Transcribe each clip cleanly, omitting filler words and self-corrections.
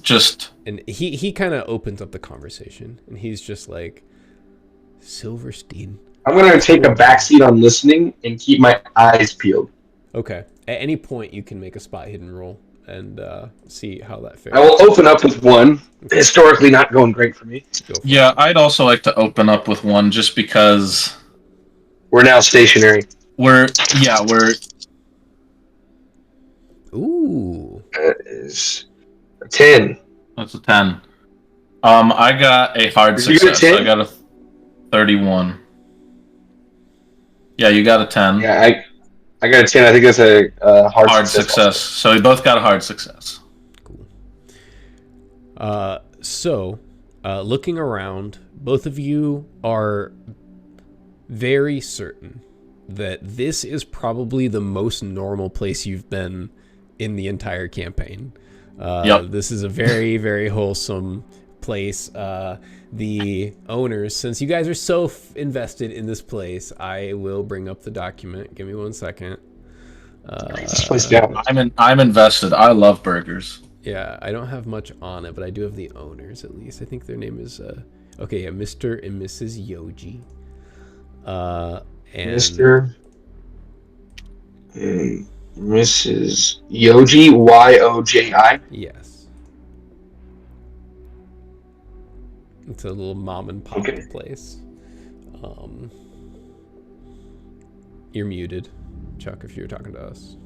Just And he kind of opens up the conversation, and he's just like, Silverstein I'm gonna take a told me. backseat on listening and keep my eyes peeled. Okay. At any point, you can make a spot hidden roll and see how that I fares. will open up with one. Okay, Historically, not going great for me. go for it. yeah, I'd also like to open up with one just because We're now stationary. we're Ooh. That is a 10. that's a 10. I got a hard Did you get a success. I 10? got a 31. Yeah, you got a 10. Yeah, I got a 10. I think that's a hard Hard success success. also. So we both got a hard success. Cool. Looking around, both of you are very certain that this is probably the most normal place you've been in the entire campaign. Yep. This is a very, very wholesome place. The owners, since you guys are so invested in this place, I will bring up the document. Give me 1 second. Write this place down. I'm invested. I love burgers. Yeah, I don't have much on it, but I do have the owners at least. I think their name is okay, yeah, Mr. and Mrs. Yoji. And Mr. and Mrs. Yoji, Yoji. yes. It's a little mom and pop Okay. place. You're muted, Chuck, if you're talking to us.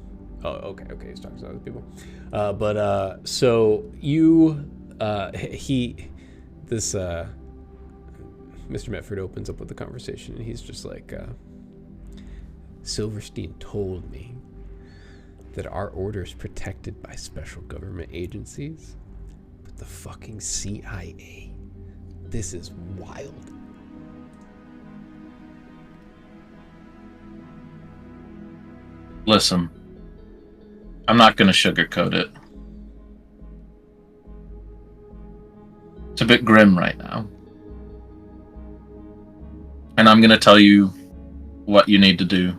Oh, okay, he's talking to other people. So you, Mr. Metford opens up with the conversation, and he's just like, Silverstein told me that our order is protected by special government agencies, but the fucking CIA. This is wild. Listen, I'm not going to sugarcoat it. It's a bit grim right now. And I'm going to tell you what you need to do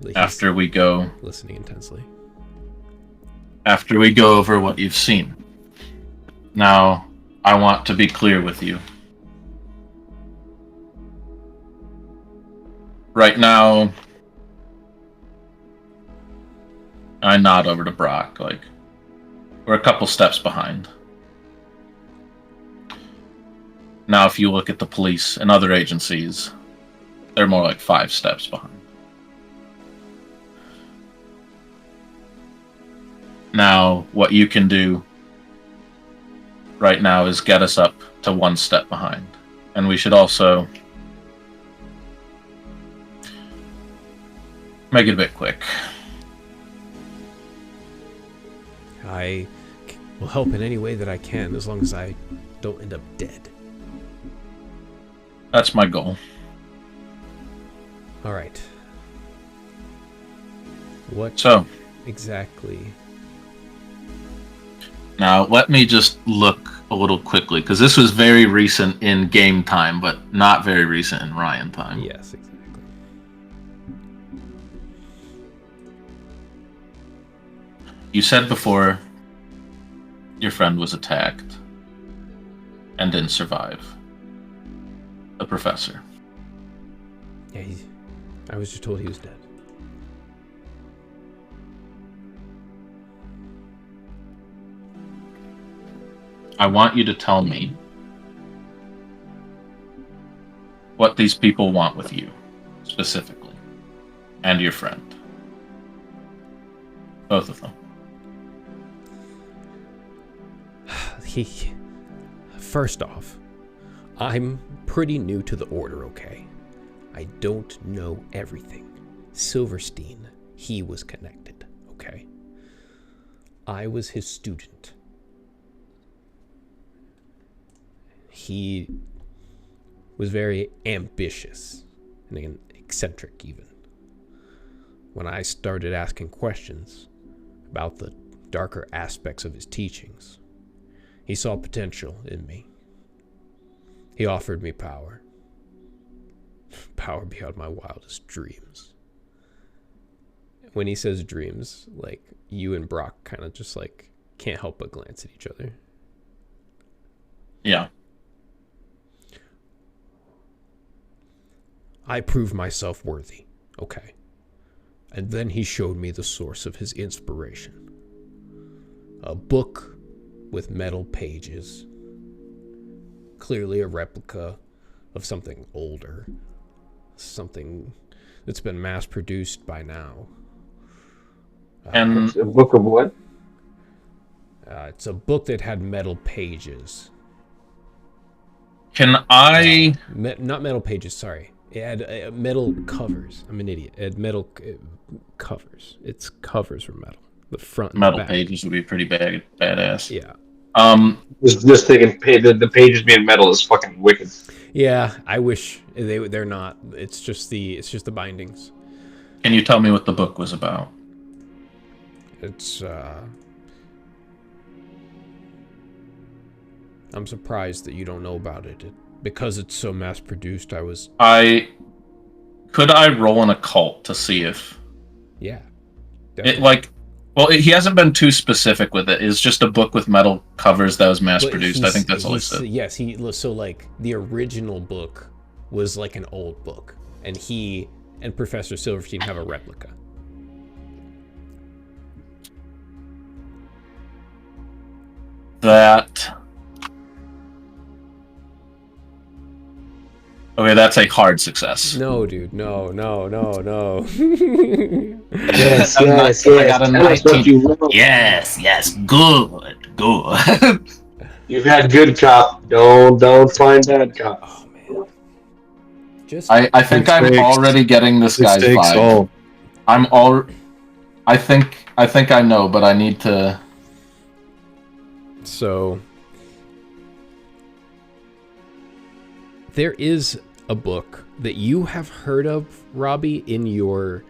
He's after we go listening intensely. after we go over what you've seen. Now, I want to be clear with you. Right now, I nod over to Brock, like, we're a couple steps behind. Now, if you look at the police and other agencies, they're more like 5 steps behind. Now, what you can do right now is get us up to 1 step behind. And we should also make it a bit quick. I will help in any way that I can, as long as I don't end up dead. That's my goal. All right. What So, exactly? now let me just look a little quickly, because this was very recent in game time, but not very recent in Ryan time. Yes, exactly. You said before your friend was attacked and didn't survive. The professor. Yeah, I was just told he was dead. I want you to tell me what these people want with you, specifically, and your friend. Both of them. First off, I'm pretty new to the order, okay? I don't know everything. Silverstein, he was connected, okay? I was his student. He was very ambitious and eccentric, even. When I started asking questions about the darker aspects of his teachings, he saw potential in me. He offered me power. Power beyond my wildest dreams. When he says dreams, like, you and Brock kind of just like can't help but glance at each other. Yeah. I proved myself worthy. Okay. And then he showed me the source of his inspiration. A book with metal pages. Clearly a replica of something older. Something that's been mass-produced by now. And A book of what? It's a book that had metal pages. can I... Not metal pages, sorry. It had metal covers. I'm an idiot. It had metal covers. Its covers were metal. The front and Metal the back. pages would be pretty badass. Yeah. Just thinking the pages being metal is fucking wicked. Yeah, I wish they're not. It's just the bindings. Can you tell me what the book was about? It's I'm surprised that you don't know about it. Because it's so mass produced. Could I roll an occult to see if Yeah. he hasn't been too specific with it. It's just a book with metal covers that was mass produced. I think that's all he said. Yes, so like the original book was like an old book, and he and Professor Silverstein have a replica. Okay, that's a hard success. No, dude, no. Yes, I yes, got a yes. Tell us what 19. you wrote. Yes, good. You've had good cop. Don't find bad cop. Oh man. Just I think I'm Mistakes. already getting this guy's Mistakes vibe. all. I think I know, but I need to. So there is a book that you have heard of, Robbie, in your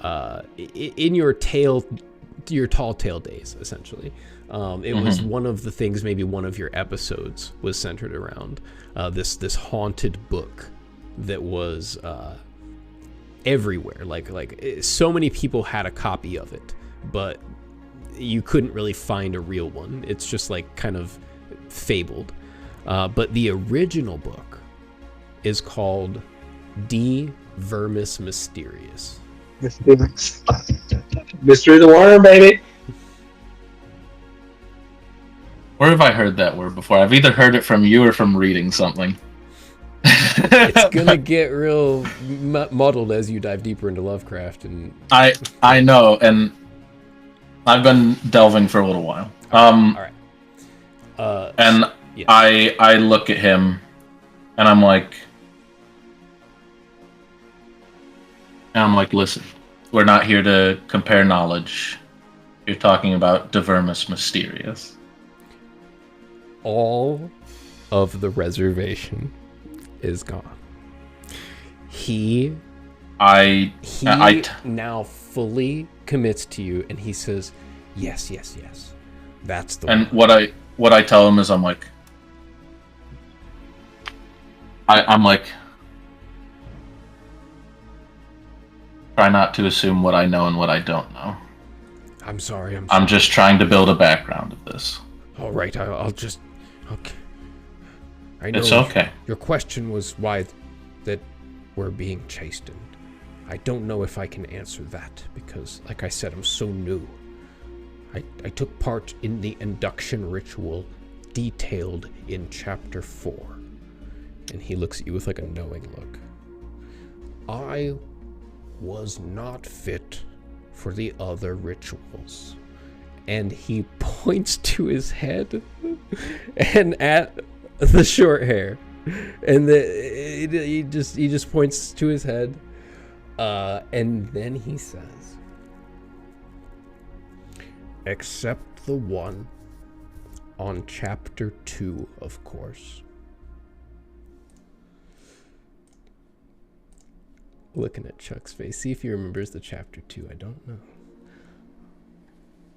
tall tale days, essentially. It was one of the things, maybe one of your episodes was centered around this haunted book that was everywhere. Like so many people had a copy of it, but you couldn't really find a real one. It's just like kind of fabled. But the original book is called De Vermis Mysterious. Mystery of the Worm, baby. Where have I heard that word before? I've either heard it from you or from reading something. It's gonna get real muddled as you dive deeper into Lovecraft, and I know, and I've been delving for a little while. all right. And yes. I look at him, and I'm like, listen, we're not here to compare knowledge. You're talking about De Vermis Mysterious. All of the reservation is gone. He now fully commits to you, and he says, yes, that's the And one. what I tell him is I'm like try not to assume what I know and what I don't know. I'm sorry. I'm just trying to build a background of this. All right, I'll just. Okay. I know It's okay. Your question was why that we're being chastened. I don't know if I can answer that because, like I said, I'm so new. I took part in the induction ritual detailed in Chapter 4. And he looks at you with like a knowing look. I was not fit for the other rituals. And he points to his head and at the short hair, and he just points to his head, and then he says, "Except the one on Chapter 2, of course." Looking at Chuck's face, see if he remembers the Chapter 2. I don't know.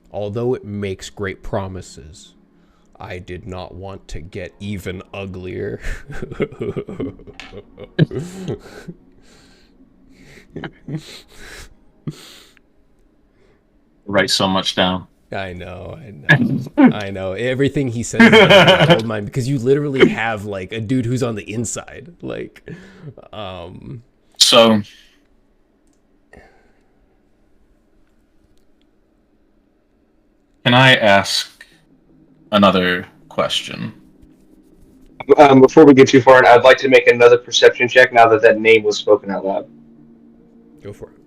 Although it makes great promises, I did not want to get even uglier. Write so much down. I know. I know. Everything he says is like gold mine because you literally have like a dude who's on the inside. Like, So, can I ask another question? Before we get too far, I'd like to make another perception check now that that name was spoken out loud. go for it.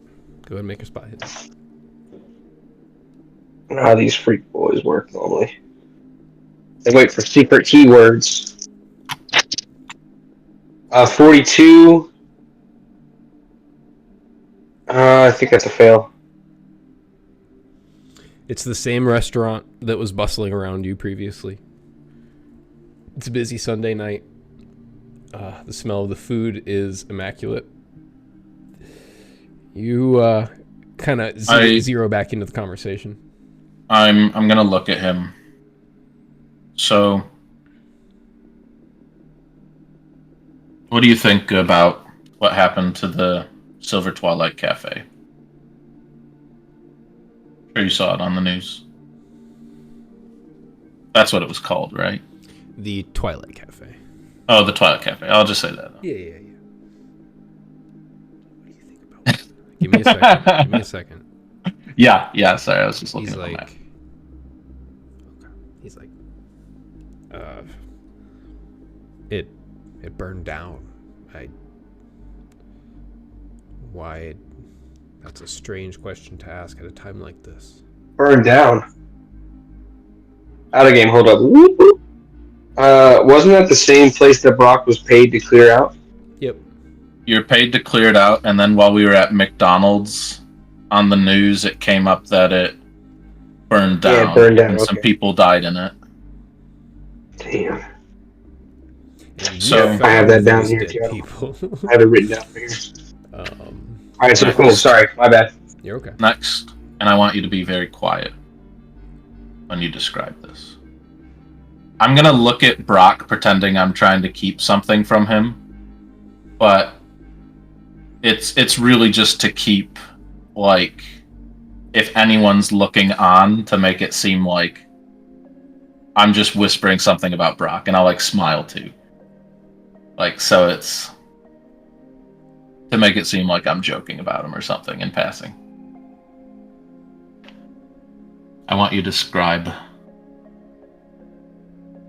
Go ahead and make a spot hit. I don't know how these freak boys work normally. They wait for secret keywords. 42. I think that's a fail. It's the same restaurant that was bustling around you previously. It's a busy Sunday night. The smell of the food is immaculate. You kind of zero back into the conversation. I'm gonna look at him. So, what do you think about what happened to the Silver Twilight Cafe? Sure, you saw it on the news. That's what it was called, right? The Twilight Cafe. Oh, the Twilight Cafe. I'll just say that. Yeah. What do you think about that? Give me a second. Give me a second. Yeah. Sorry, I was just looking He's at the like, map. he's like, it burned down. Why? That's a strange question to ask at a time like this. Burned down. Out of game. Hold up. Wasn't that the same place that Brock was paid to clear out? Yep. You're paid to clear it out, and then while we were at McDonald's, on the news, it came up that it burned down. Yeah, it burned down. And okay. some people died in it. Damn. So I have that down here. People. I have it written down here. All right, so cool. Sorry, my bad. You're okay. Next, and I want you to be very quiet when you describe this. I'm gonna look at Brock pretending I'm trying to keep something from him, but it's really just to keep, like, if anyone's looking on, to make it seem like I'm just whispering something about Brock, and I'll like smile too. Like, so it's to make it seem like I'm joking about him or something in passing. I want you to describe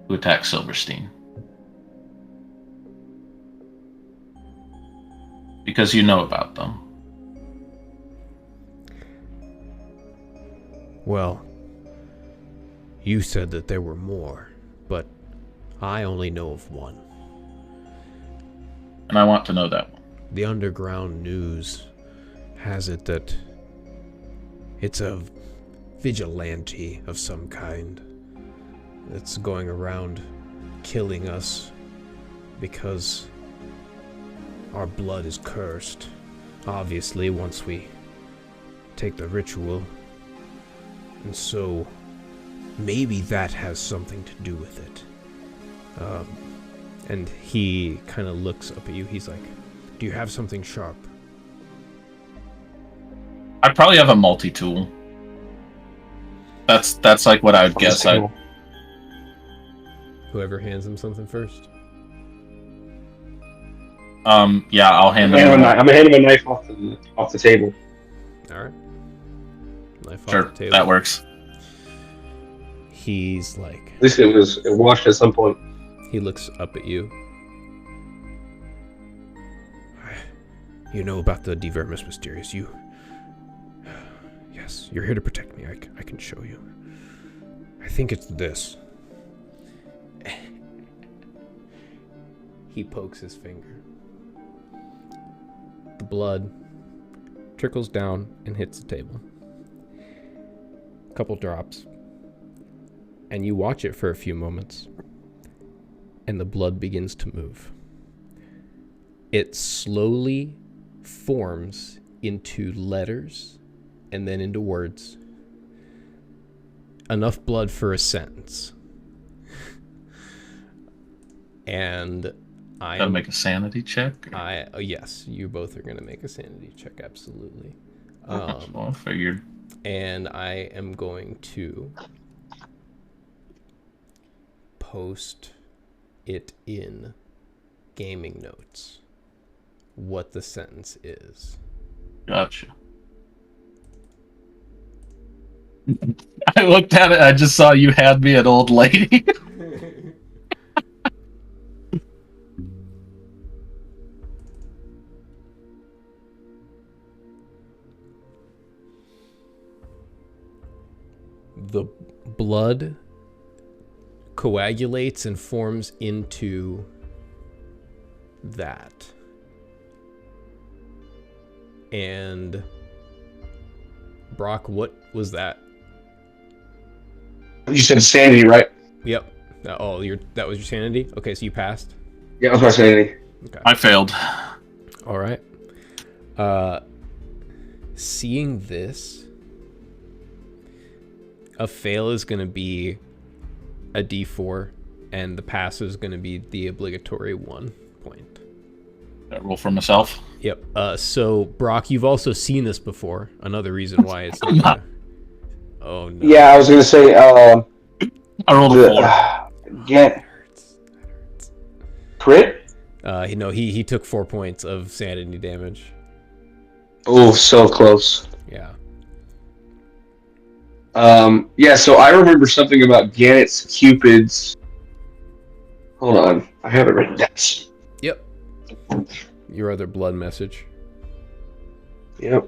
who attacked Silverstein. Because you know about them. Well, you said that there were more, but I only know of one. And I want to know that one. The underground news has it that it's a vigilante of some kind that's going around killing us because our blood is cursed. Obviously, once we take the ritual. And so maybe that has something to do with it. And he kind of looks up at you. He's like, do you have something sharp? I'd probably have a multi-tool. That's like what I would guess. Whoever hands him something first. Yeah, I'll hand him. I'm gonna hand him a knife off the table. All right. Knife Sure, off the table. that works. He's like, At least it washed at some point. he looks up at you. You know about the De Vermis Mysterious. Yes, you're here to protect me. I can show you. I think it's this. He pokes his finger. The blood trickles down and hits the table. A couple drops. And you watch it for a few moments. And the blood begins to move. It slowly forms into letters and then into words. Enough blood for a sentence. And I Gotta make a sanity check. yes, you both are gonna make a sanity check, absolutely. Well, figured. And I am going to post it in gaming notes what the sentence is. Gotcha. I looked at it. I just saw you had me an old lady. The blood coagulates and forms into that. And Brock, what was that? You said sanity, right? Yep. That was your sanity? Okay, so you passed? Yeah, that was my sanity. Okay. I failed. All right. Seeing this, a fail is going to be a D4, and the pass is going to be the obligatory 1 point. I roll for myself. Yep. So Brock, you've also seen this before. Another reason why it's not. Oh no. Yeah, I was gonna say. I rolled a 4. Get crit. He took 4 points of sanity damage. Oh, so close. Yeah. Yeah. So I remember something about Gannett's Cupid's. Hold on, I have it written down. Yep. Your other blood message. Yep.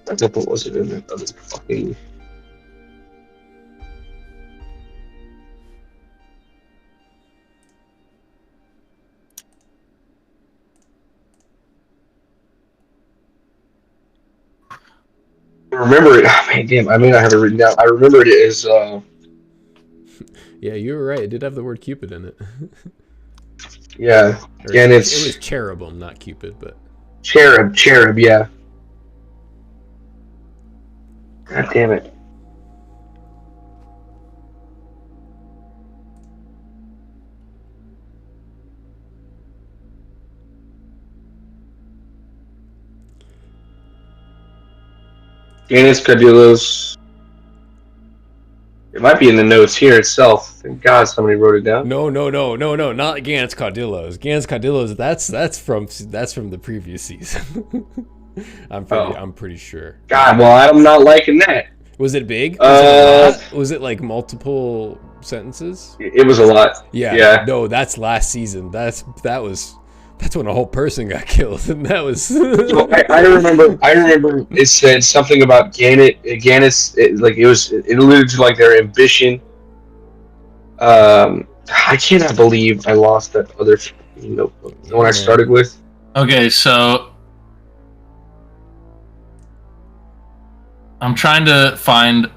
What was it in that other fucking? I remember it. Oh, man, damn. I may not have it written down. I remember it as. Yeah, you were right. It did have the word Cupid in it. Yeah. Again, it it's was cherubim, not Cupid, but cherub. Yeah. God damn it. Gannis Cadillos. It might be in the notes here itself. Thank God somebody wrote it down. No, not Gans Caudillos. Gans Caudillos, that's from the previous season. I'm pretty sure. God, well, I'm not liking that. Was it big? Was it like multiple sentences? It was a lot. Yeah. No, that's last season. That's when a whole person got killed, and that was. So I remember it said something about Gannis. It alluded to like their ambition. I cannot believe I lost that other notebook, the one I started with. Okay, so I'm trying to find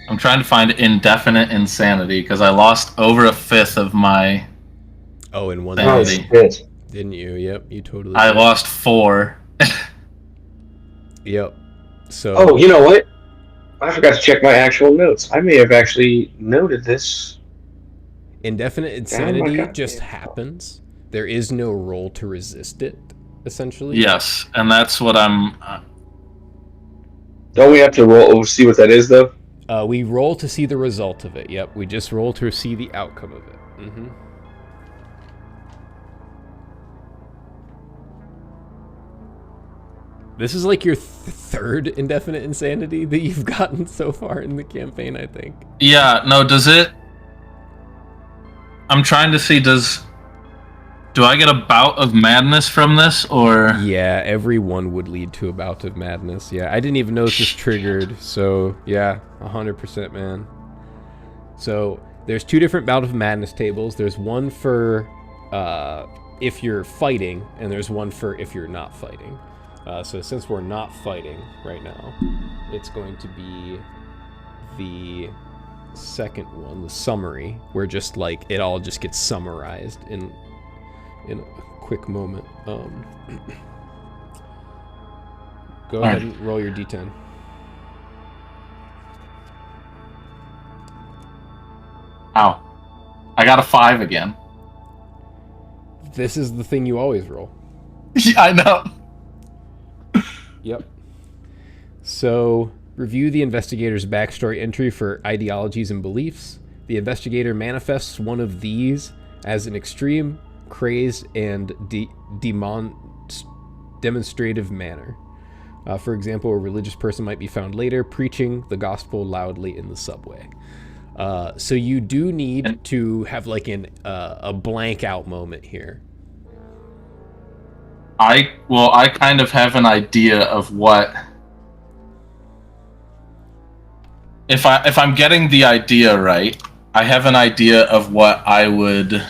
I'm trying to find indefinite insanity because I lost over a fifth of my. Oh, in one sanity. Didn't you? Yep, you totally. I lost 4. Yep. So. Oh, you know what? I forgot to check my actual notes. I may have actually noted this. Indefinite insanity just happens. There is no roll to resist it, essentially. Yes, and that's what I'm. Don't we have to roll? See what that is, though. We roll to see the result of it. Yep, we just roll to see the outcome of it. Mm-hmm. This is like your third indefinite insanity that you've gotten so far in the campaign, I think. Yeah, no, does it... I'm trying to see, do I get a bout of madness from this, or... Yeah, every one would lead to a bout of madness. Yeah, I didn't even know this was triggered, so yeah, 100%, man. So, there's 2 different bout of madness tables. There's one for if you're fighting, and there's one for if you're not fighting. So since we're not fighting right now, it's going to be the second one, the summary, where just like it all just gets summarized in a quick moment. Go ahead and roll your d10. Ow. I got a 5 again. This is the thing you always roll. Yeah, I know. Yep. So, review the investigator's backstory entry for ideologies and beliefs. The investigator manifests one of these as an extreme, crazed, and demonstrative manner. For example, a religious person might be found later preaching the gospel loudly in the subway. So you do need to have like a blank out moment here. I kind of have an idea of what. If I'm getting the idea right, I have an idea of what I would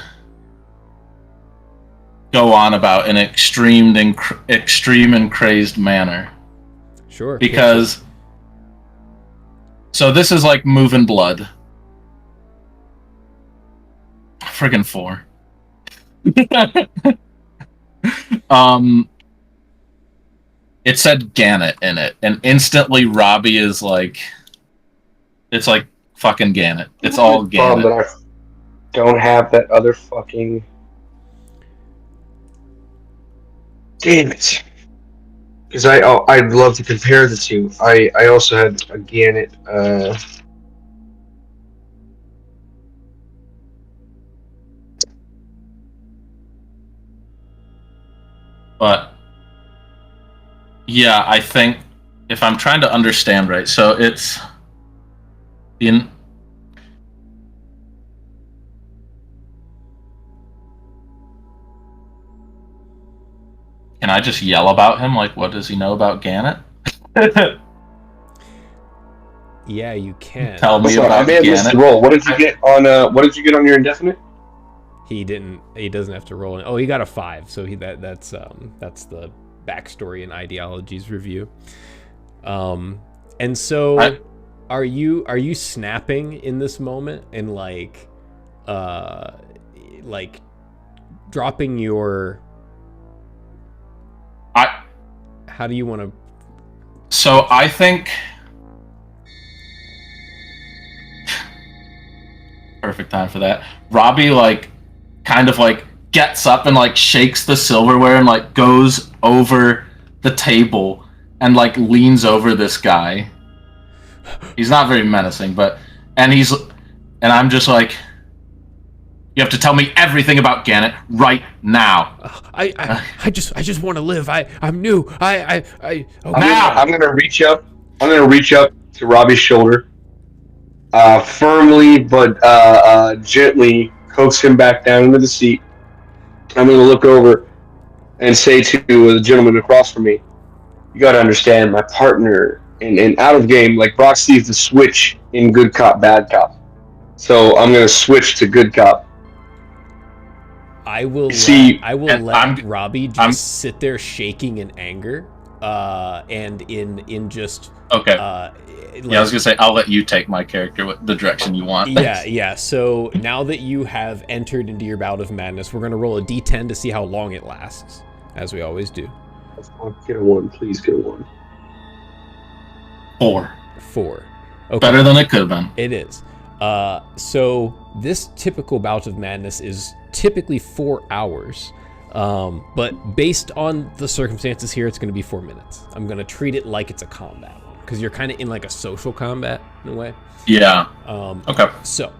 go on about in extreme and crazed manner. Sure. Because so this is like moving blood. Friggin' 4. It said Gannett in it, and instantly Robbie is like, it's like fucking Gannett. It's all Gannett. That I don't have that other fucking. Damn it. Because I'd love to compare the two. I also had a Gannett. But yeah, I think if I'm trying to understand right, so it's in. Can I just yell about him? Like, what does he know about Gannett? Yeah, you can. Tell me I about may have missed Gannett. the roll. What did you get on? What did you get on your indefinite? He didn't. He doesn't have to roll. Oh, he got a 5. So that's the backstory and ideologies review. And so, are you snapping in this moment and like dropping your? How do you want to? So I think perfect time for that. Robbie like kind of like gets up and like shakes the silverware and like goes over the table and like leans over this guy. He's not very menacing, and I'm just like, you have to tell me everything about Gannett right now. I just want to live. I'm new. Okay. I'm gonna reach up. I'm gonna reach up to Robbie's shoulder, firmly but gently coax him back down into the seat. I'm gonna look over and say to the gentleman across from me, "You got to understand, my partner in out of game, like Brock sees the switch in good cop, bad cop. So I'm gonna switch to good cop." I will See, let Robbie just sit there shaking in anger, and in just okay. I was gonna say I'll let you take my character the direction you want. Yeah. So now that you have entered into your bout of madness, we're gonna roll a d10 to see how long it lasts, as we always do. Get a 1, please. Get a 1. 4. Okay. Better than it could have been. It is. So this typical bout of madness is typically 4 hours, but based on the circumstances here, it's going to be 4 minutes. I'm going to treat it like it's a combat one because you're kind of in like a social combat in a way. Yeah. Okay. So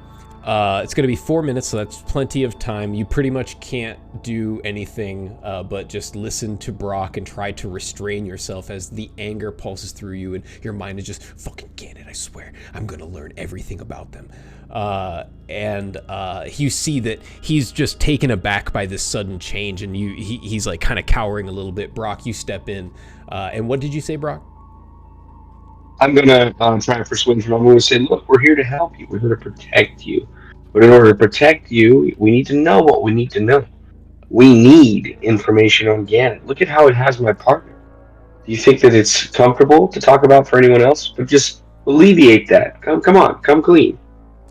it's going to be 4 minutes, so that's plenty of time. You pretty much can't do anything but just listen to Brock and try to restrain yourself as the anger pulses through you and your mind is just, fucking Gannett, I swear, I'm going to learn everything about them. And you see that he's just taken aback by this sudden change, and he's like kind of cowering a little bit. Brock, you step in. And what did you say, Brock? I'm gonna try and persuade him. I'm gonna say, "Look, we're here to help you. We're here to protect you. But in order to protect you, we need to know what we need to know. We need information on Gannett. Look at how it has my partner. Do you think that it's comfortable to talk about for anyone else? But just alleviate that. Come on, come clean."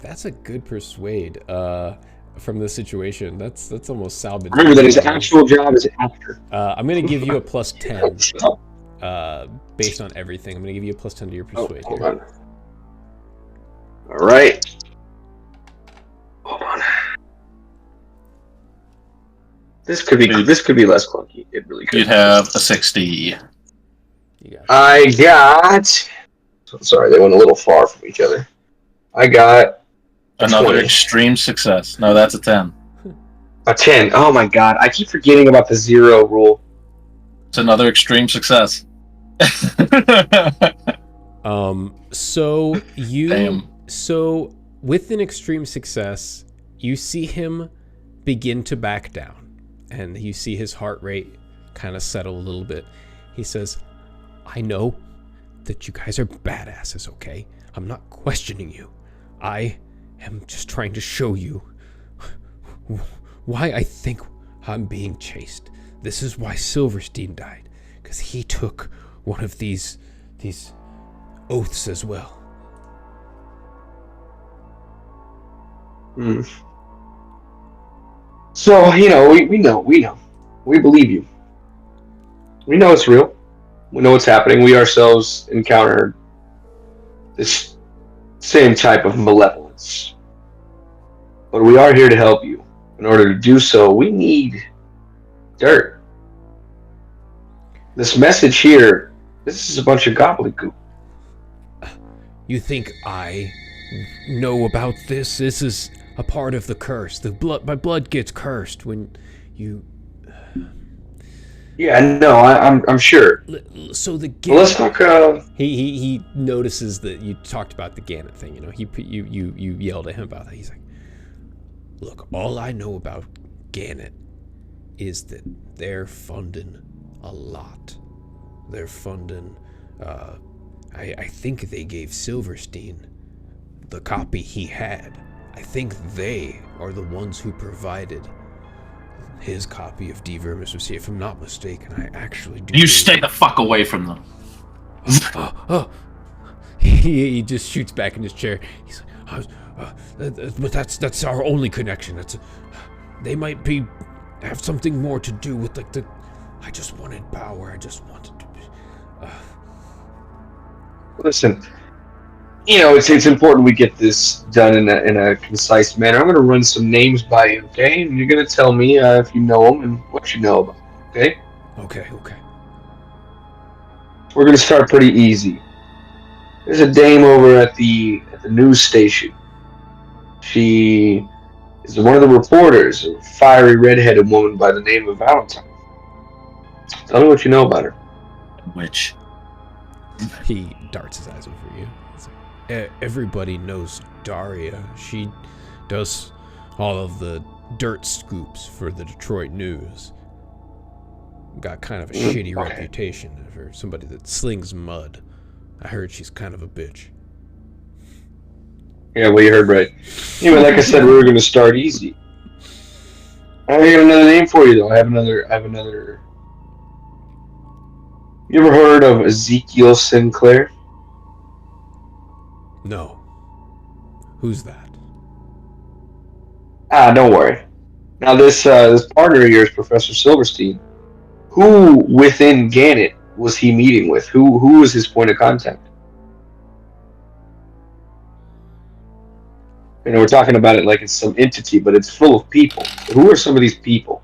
That's a good persuade from the situation. That's almost salvage. Remember that his actual job is actor. I'm gonna give you a plus 10 based on everything. I'm gonna give you a plus 10 to your persuade here. All right. Hold on. This could be less clunky. It really could. You'd have a 60. You got I got. Sorry, they went a little far from each other. I got Another 20. extreme success. No, that's a 10. A 10. Oh my god, I keep forgetting about the 0 rule. It's another extreme success. So you Damn. so with an extreme success, you see him begin to back down, and you see his heart rate kind of settle a little bit. He says, "I know that you guys are badasses, okay? I'm not questioning you. I am just trying to show you why I think I'm being chased. This is why Silverstein died, because he took one of these oaths as well." So, we know. We believe you. We know it's real. We know what's happening. We ourselves encountered this same type of malevolence. But we are here to help you. In order to do so, we need dirt. This message here, this is a bunch of gobbledygook. You think I know about this? This is a part of the curse. My blood gets cursed when you. Yeah, no, I'm sure. So the Well, let's talk. he notices that you talked about the Gannett thing. You yelled at him about that. He's like, "Look, all I know about Gannett is that they're funding a lot. They're funding. I think they gave Silverstein the copy he had. I think they are the ones who provided his copy of D. Vermis Receipt, if I'm not mistaken. I actually do. You stay the fuck away from them. He just shoots back in his chair. He's like, but that's our only connection. They might have something more to do with the. I just wanted power. I just wanted to be. Listen, it's important we get this done in a concise manner. I'm going to run some names by you, okay? And you're going to tell me if you know them and what you know about them, okay? Okay. We're going to start pretty easy. There's a dame over at the news station. She is one of the reporters, a fiery red-headed woman by the name of Valentine. Tell me what you know about her. Which? He darts his eyes over you. Everybody knows Daria. She does all of the dirt scoops for the Detroit News. Got kind of a shitty reputation for somebody that slings mud. I heard she's kind of a bitch. Yeah, well, you heard right. Anyway, like I said, we were going to start easy. I got another name for you, though. I have another. You ever heard of Ezekiel Sinclair? No. Who's that? Don't worry. Now, this partner of yours, Professor Silverstein, who within Gannett was he meeting with? Who was his point of contact? We're talking about it like it's some entity, but it's full of people. Who are some of these people?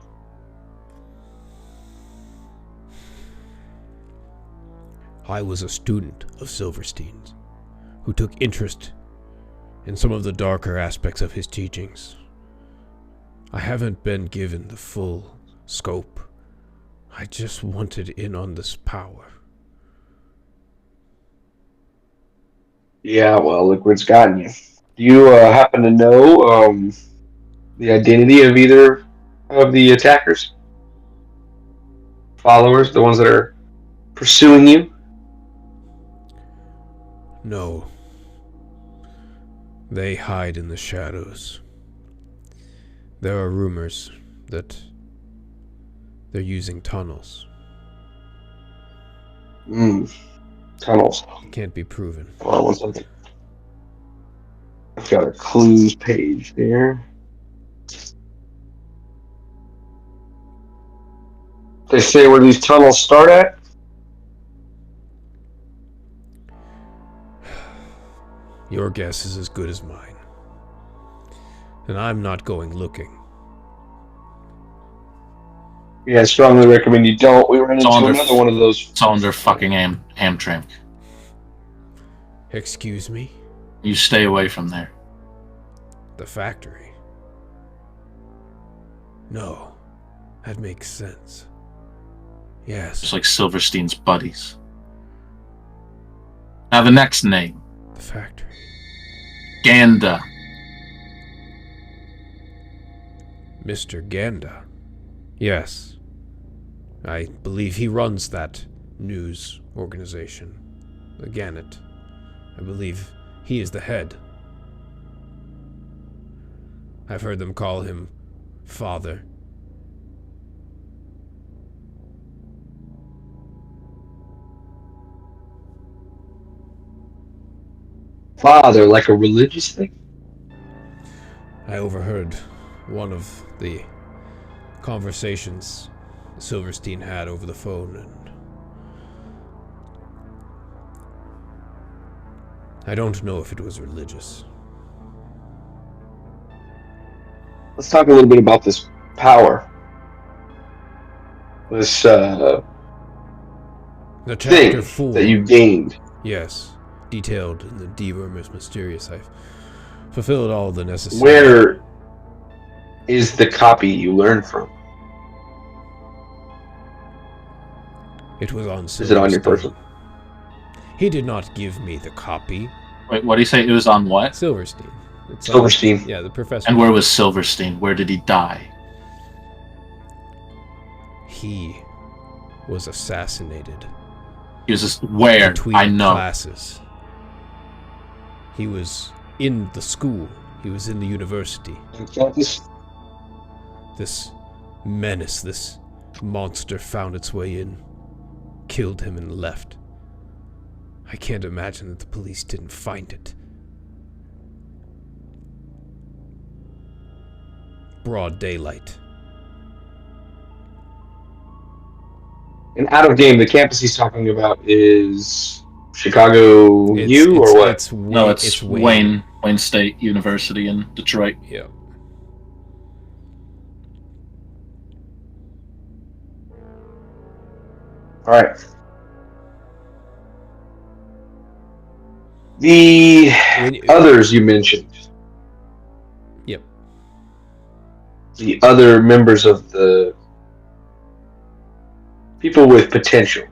I was a student of Silverstein's who took interest in some of the darker aspects of his teachings. I haven't been given the full scope. I just wanted in on this power. Yeah, well, look where it's gotten you. Do you happen to know the identity of either of the attackers? Followers, the ones that are pursuing you? No. They hide in the shadows. There are rumors that they're using tunnels. Tunnels. Can't be proven. Hold on one second. I've got a clues page there. They say where these tunnels start at? Your guess is as good as mine. And I'm not going looking. Yeah, I strongly recommend you don't. We ran It's into all under, another one of those. it's all under fucking Hamtramck. Excuse me? You stay away from there. The factory? No. That makes sense. Yes. Just like Silverstein's buddies. Now the next name. The factory. Ganda. Mr. Ganda. Yes. I believe he runs that news organization. The Gannett. I believe he is the head. I've heard them call him Father. Father, like a religious thing? I overheard one of the conversations Silverstein had over the phone, and I don't know if it was religious. Let's talk a little bit about this power. This The chapter thing 4. that you gained. Yes, detailed in the D Rumors Mysterious. I've fulfilled all the necessary. Where is the copy you learned from? It was on Silverstein. Is it on your person? He did not give me the copy. Wait, what do you say? It was on what? Silverstein. It's Silverstein. Yeah, the professor. And where was Silverstein? Where did he die? He was assassinated. He was just where? Between I know. classes. He was in the school. He was in the university. On campus? This menace, this monster found its way in, killed him and left. I can't imagine that the police didn't find it. Broad daylight. And out of game, the campus he's talking about is Chicago U or what? It's Wayne State University in Detroit. Yeah. All right. The others you mentioned. Yep. The other members of the people with potential.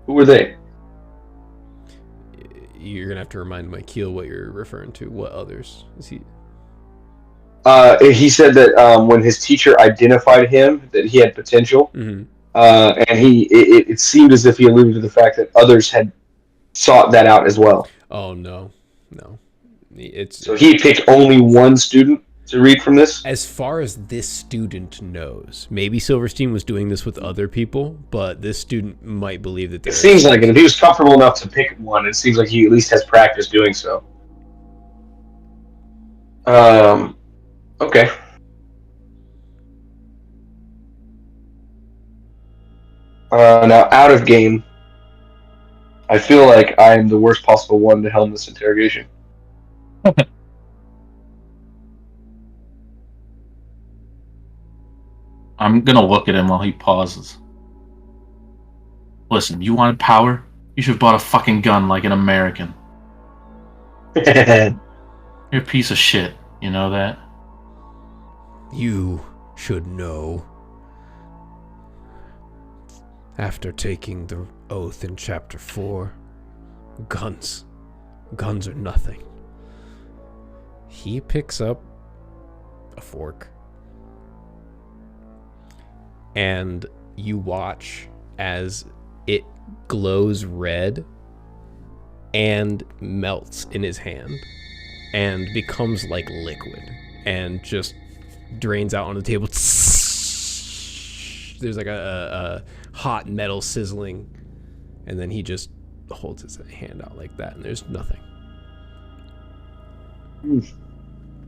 Who were they? You're gonna have to remind Mike Keel what you're referring to. What others? Is he? He said that when his teacher identified him, that he had potential, Mm-hmm. and it seemed as if he alluded to the fact that others had sought that out as well. Oh no. So he picked only one student to read from this? As far as this student knows, maybe Silverstein was doing this with other people, but this student might believe that it seems like it. If he was comfortable enough to pick one, it seems like he at least has practice doing so. Okay. Now, out of game, I feel like I'm the worst possible one to helm this interrogation. I'm gonna look at him while he pauses. Listen, you wanted power? You should have bought a fucking gun like an American. You're a piece of shit. You know that? You should know. After taking the oath in Chapter 4, guns are nothing. He picks up a fork, and you watch as it glows red and melts in his hand and becomes like liquid and just drains out on the table. There's like a hot metal sizzling, and then he just holds his hand out like that, and there's nothing.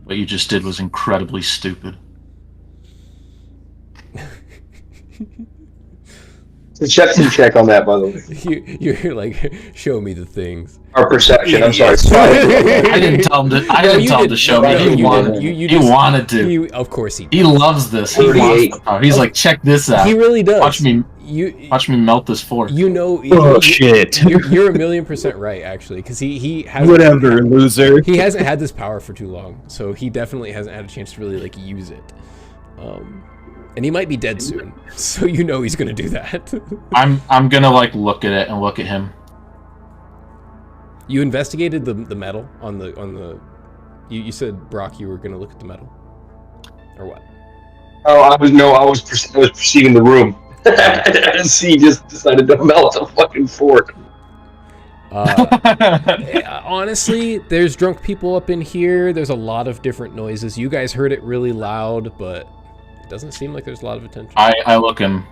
What you just did was incredibly stupid. Perception check on that, by the way. You're like, show me the things. Or perception. I'm sorry. I didn't tell him to. I No, didn't you tell him to didn't. show No, me. you He wanted. didn't. He wanted to. Of course he. He loves this. He 38. wants the power. He's like, check this out. He really does. Watch me Watch me melt this fork. You know. Oh shit! You're 1,000,000% right, actually, because he has Whatever, loser. He hasn't had this power for too long, so he definitely hasn't had a chance to really like use it. And he might be dead soon, so you know he's gonna do that. I'm gonna like look at it and look at him. You investigated the metal on the. You said, Brock, you were gonna look at the metal, or what? Oh, I was perceiving the room. See, just decided to melt a fucking fork. Honestly, there's drunk people up in here. There's a lot of different noises. You guys heard it really loud, but it doesn't seem like there's a lot of attention. I look him.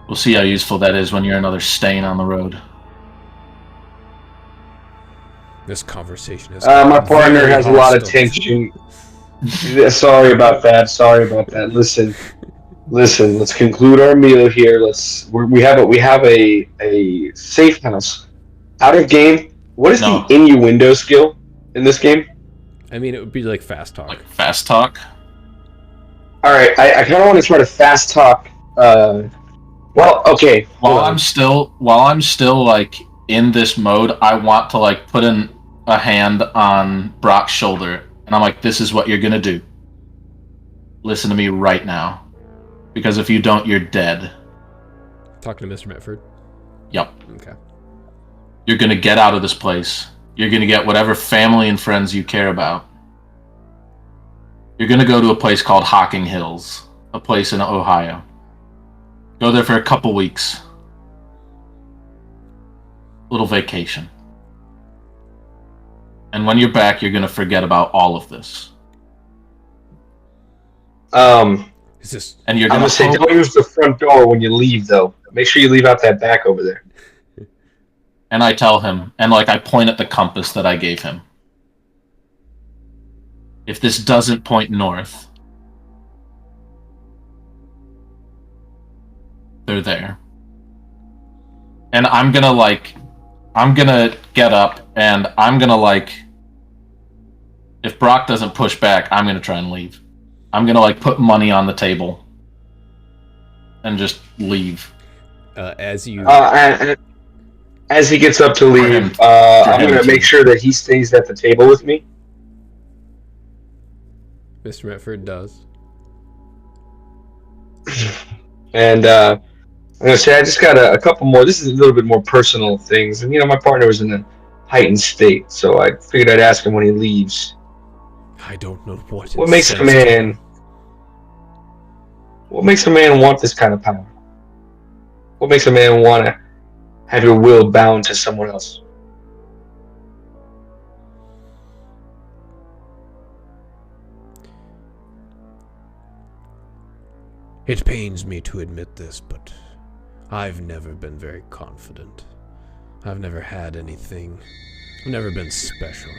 We'll see how useful that is when you're another stain on the road. This conversation is. My partner has a lot of tension. Sorry about that. Listen. Let's conclude our meal here. We have a safe house. Out of game. What is the innuendo skill in this game? I mean, it would be like fast talk. Like fast talk. All right, I kind of want to try to fast talk. Well, okay. While I'm still like in this mode, I want to like put in a hand on Brock's shoulder, and I'm like, "This is what you're gonna do. Listen to me right now, because if you don't, you're dead." Talking to Mr. Metford. Yep. Okay. You're gonna get out of this place. You're gonna get whatever family and friends you care about. You're gonna go to a place called Hocking Hills, a place in Ohio. Go there for a couple weeks. Little vacation. And when you're back, you're gonna forget about all of this. Is this? And you're I'm gonna gonna say, don't use the front door when you leave, though. Make sure you leave out that back over there. And I tell him, and like I point at the compass that I gave him. If this doesn't point north, they're there. And I'm gonna get up and I'm gonna like, if Brock doesn't push back, I'm gonna try and leave. I'm gonna like put money on the table and just leave. As you. As he gets up to leave, I'm going to make sure that he stays at the table with me. Mr. Metford does. And I'm going to say, I just got a couple more. This is a little bit more personal things. And, my partner was in a heightened state, so I figured I'd ask him when he leaves. I don't know What makes a man want this kind of power? What makes a man want to have your will bound to someone else? It pains me to admit this, but I've never been very confident. I've never had anything. I've never been special.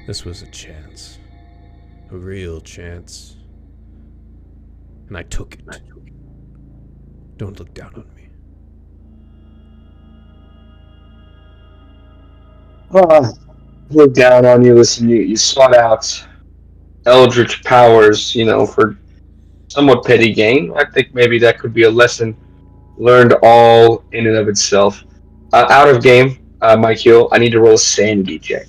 This was a chance. A real chance. And I took it. Don't look down on me. Look down on you. Listen, you sought out eldritch powers, for somewhat petty gain. I think maybe that could be a lesson learned all in and of itself. Out of game, Mike Hill, I need to roll a sanity check.